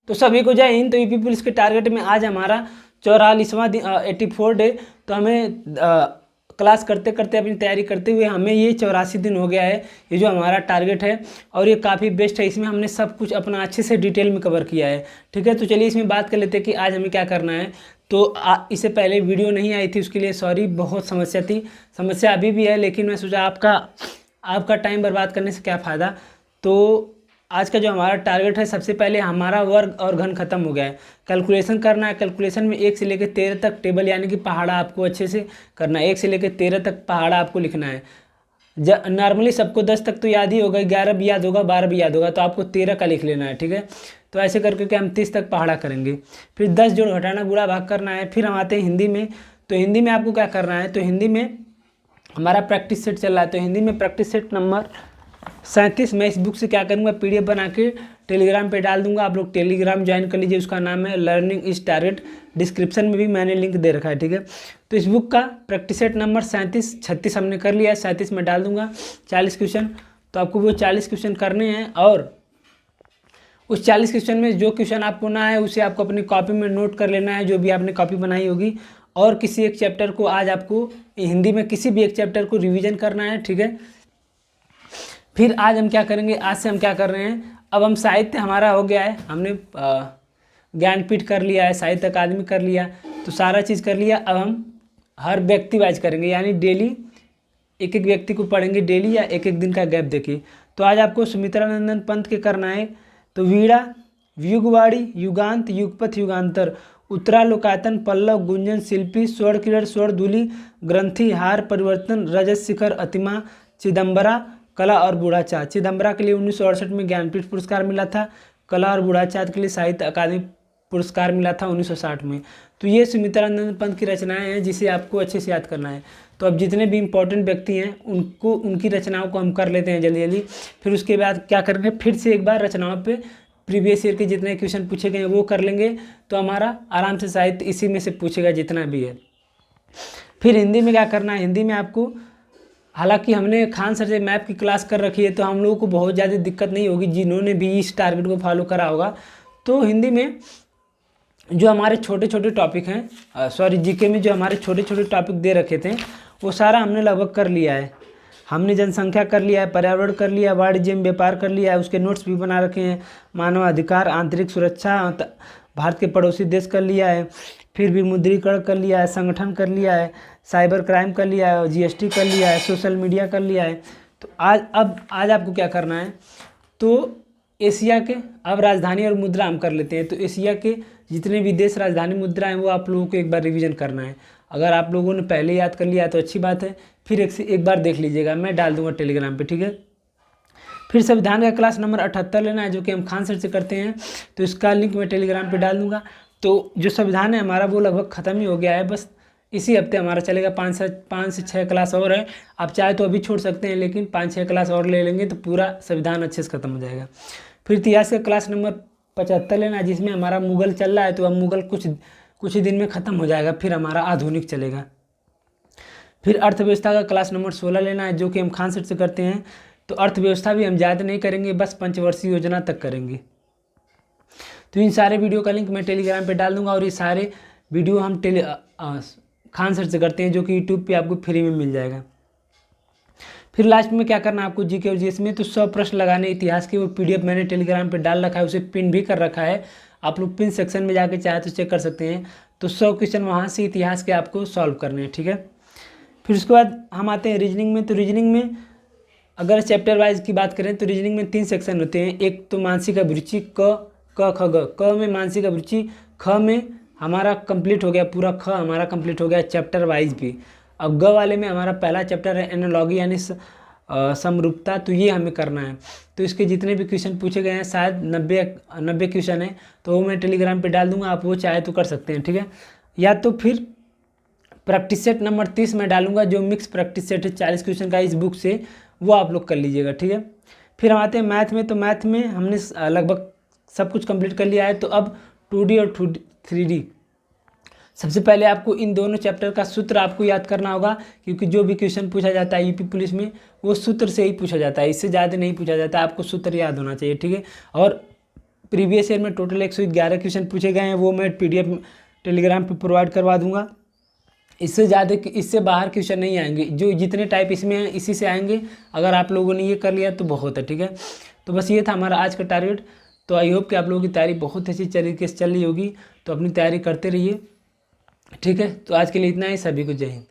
तो सभी को जय हिंद। तो यूपी पुलिस के टारगेट में आज हमारा 44वां दिन 84 डे। तो हमें क्लास करते करते अपनी तैयारी करते हुए हमें ये 84 दिन हो गया है, ये जो हमारा टारगेट है। और ये काफ़ी बेस्ट है, इसमें हमने सब कुछ अपना अच्छे से डिटेल में कवर किया है। ठीक है, तो चलिए इसमें बात कर लेते हैं कि आज हमें क्या करना है। तो इससे पहले वीडियो नहीं आई थी, उसके लिए सॉरी, बहुत समस्या थी, समस्या अभी भी है, लेकिन मैं सोचा आपका टाइम बर्बाद करने से क्या फ़ायदा। तो आज का जो हमारा टारगेट है, सबसे पहले हमारा वर्ग और घन खत्म हो गया है, कैलकुलेशन करना है। कैलकुलेशन में 1 से लेकर 13 तक टेबल यानी कि पहाड़ा आपको अच्छे से करना है। 1 से लेकर 13 तक पहाड़ा आपको लिखना है। नॉर्मली सबको 10 तक तो याद ही होगा, 11 भी याद होगा, 12 भी याद होगा, तो आपको 13 का लिख लेना है। ठीक है, तो ऐसे करके हम 30 तक पहाड़ा करेंगे। फिर 10 जोड़ घटाना गुणा भाग करना है। फिर हम आते हैं हिंदी में। तो हिंदी में आपको क्या करना है, तो हिंदी में हमारा प्रैक्टिस सेट चल रहा है। तो हिंदी में प्रैक्टिस सेट नंबर 37 मैं इस बुक से क्या करूँगा, PDF बना के टेलीग्राम पे डाल दूंगा। आप लोग टेलीग्राम ज्वाइन कर लीजिए, उसका नाम है लर्निंग इज टारगेट। डिस्क्रिप्शन में भी मैंने लिंक दे रखा है। ठीक है, तो इस बुक का प्रैक्टिस सेट नंबर 36 हमने कर लिया है, 37 में डाल दूंगा 40 क्वेश्चन। तो आपको वो 40 क्वेश्चन करने हैं, और उस 40 क्वेश्चन में जो क्वेश्चन आपको ना है उसे आपको अपनी कॉपी में नोट कर लेना है, जो भी आपने कॉपी बनाई होगी। और किसी एक चैप्टर को आज आपको हिंदी में किसी भी एक चैप्टर को रिवीजन करना है। ठीक है, फिर आज हम क्या करेंगे, आज से हम क्या कर रहे हैं, अब हम साहित्य हमारा हो गया है, हमने ज्ञानपीठ कर लिया है, साहित्य अकादमी कर लिया, तो सारा चीज़ कर लिया। अब हम हर व्यक्ति वाइज करेंगे, यानी डेली एक एक व्यक्ति को पढ़ेंगे डेली, या एक एक दिन का गैप देखिए। तो आज आपको सुमित्रानंदन पंत के करना है। तो वीणा, युगवाड़ी, युगांत, युगपथ, युगांतर, उत्तरालोकायतन, पल्लव, गुंजन, शिल्पी, स्वर्ण किरण, स्वर्ण धूलि, ग्रंथि, हार, परिवर्तन, रजत शिखर, अतिमा, चिदम्बरा, कला और बूढ़ाचार्य। चिदम्बरा के लिए 1968 में ज्ञानपीठ पुरस्कार मिला था। कला और बूढ़ाचार्य के लिए साहित्य अकादमी पुरस्कार मिला था 1960 में। तो ये सुमित्रानंद पंत की रचनाएं हैं, जिसे आपको अच्छे से याद करना है। तो अब जितने भी इंपॉर्टेंट व्यक्ति हैं उनकी रचनाओं को हम कर लेते हैं जल्दी जल्दी। फिर उसके बाद क्या करेंगे, फिर से एक बार रचनाओं पे प्रीवियस ईयर के जितने क्वेश्चन पूछे गए हैं वो कर लेंगे। तो हमारा आराम से साहित्य इसी में से पूछेगा जितना भी है। फिर हिंदी में क्या करना है, हिंदी में आपको, हालांकि हमने खान सर से मैप की क्लास कर रखी है, तो हम लोगों को बहुत ज़्यादा दिक्कत नहीं होगी जिन्होंने भी इस टारगेट को फॉलो करा होगा। तो हिंदी में जो हमारे छोटे छोटे टॉपिक हैं, सॉरी जीके में जो हमारे छोटे छोटे टॉपिक दे रखे थे, वो सारा हमने लगभग कर लिया है। हमने जनसंख्या कर लिया है, पर्यावरण कर लिया, वाणिज्य में व्यापार कर लिया है, उसके नोट्स भी बना रखे हैं। मानव अधिकार, आंतरिक सुरक्षा, भारत के पड़ोसी देश कर लिया है। फिर विमुद्रीकरण कर लिया है, संगठन कर लिया है, साइबर क्राइम कर लिया है, GST कर लिया है, सोशल मीडिया कर लिया है। तो आज आपको क्या करना है, तो एशिया के अब राजधानी और मुद्रा हम कर लेते हैं। तो एशिया के जितने भी देश राजधानी मुद्रा हैं वो आप लोगों को एक बार रिवीजन करना है। अगर आप लोगों ने पहले याद कर लिया तो अच्छी बात है, फिर एक बार देख लीजिएगा, मैं डाल दूंगा टेलीग्राम पे। ठीक है, फिर संविधान का क्लास नंबर 78 लेना है, जो कि हम खान सर से करते हैं। तो इसका लिंक मैं टेलीग्राम पे डाल दूंगा। तो जो संविधान है हमारा वो लगभग ख़त्म ही हो गया है, बस इसी हफ्ते हमारा चलेगा। 5 से 6 क्लास और है, आप चाहे तो अभी छोड़ सकते हैं, लेकिन 5-6 क्लास और ले लेंगे तो पूरा संविधान अच्छे से ख़त्म हो जाएगा। फिर इतिहास का क्लास नंबर 75 लेना है, जिसमें हमारा मुगल चल रहा है। तो अब मुगल कुछ ही दिन में ख़त्म हो जाएगा, फिर हमारा आधुनिक चलेगा। फिर अर्थव्यवस्था का क्लास नंबर 16 लेना है, जो कि हम खान सर से करते हैं। तो अर्थव्यवस्था भी हम ज़्यादा नहीं करेंगे, बस पंचवर्षीय योजना तक करेंगे। तो इन सारे वीडियो का लिंक मैं टेलीग्राम पे डाल दूंगा, और ये सारे वीडियो हम खान सर से करते हैं, जो कि यूट्यूब पे आपको फ्री में मिल जाएगा। फिर लास्ट में क्या करना है आपको, जीके और जीएस में तो 100 प्रश्न लगाने इतिहास के, वो PDF मैंने टेलीग्राम पे डाल रखा है, उसे पिन भी कर रखा है। आप लोग पिन सेक्शन में जाके चाहे तो चेक कर सकते हैं। तो 100 क्वेश्चन वहाँ से इतिहास के आपको सॉल्व करने हैं। ठीक है, फिर उसके बाद हम आते हैं रीजनिंग में। तो रीजनिंग में अगर चैप्टर वाइज की बात करें तो रीजनिंग में 3 सेक्शन होते हैं। एक तो मानसिक अभिरुचि, क ख ग। क में मानसिक अभिरुचि, ख में हमारा कंप्लीट हो गया पूरा, ख हमारा कंप्लीट हो गया चैप्टर वाइज भी। अब ग वाले में हमारा पहला चैप्टर है एनालॉजी यानी समरूपता, तो ये हमें करना है। तो इसके जितने भी क्वेश्चन पूछे गए हैं, शायद 90 क्वेश्चन है, तो वो मैं टेलीग्राम पे डाल दूंगा, आप वो चाहे तो कर सकते हैं। ठीक है, या तो फिर प्रैक्टिस सेट नंबर 30 में डालूंगा, जो मिक्स प्रैक्टिस सेट है 40 क्वेश्चन का इस बुक से, वो आप लोग कर लीजिएगा। ठीक है, फिर हम आते हैं मैथ में। तो मैथ में हमने लगभग सब कुछ कंप्लीट कर लिया है। तो अब 2D और 3D, सबसे पहले आपको इन दोनों चैप्टर का सूत्र आपको याद करना होगा, क्योंकि जो भी क्वेश्चन पूछा जाता है यूपी पुलिस में वो सूत्र से ही पूछा जाता है, इससे ज़्यादा नहीं पूछा जाता है, आपको सूत्र याद होना चाहिए। ठीक है, और प्रीवियस ईयर में टोटल 111 क्वेश्चन पूछे गए हैं, वो मैं PDF टेलीग्राम पे प्रोवाइड करवा दूंगा। इससे ज़्यादा, इससे बाहर क्वेश्चन नहीं आएंगे, जो जितने टाइप इसमें हैं इसी से आएंगे। अगर आप लोगों ने ये कर लिया तो बहुत है, ठीक है। तो बस ये था हमारा आज का टारगेट। तो आई होप कि आप लोगों की तैयारी बहुत अच्छी तरीके से चल रही होगी, तो अपनी तैयारी करते रहिए, ठीक है। तो आज के लिए इतना ही, सभी को जय हिंद।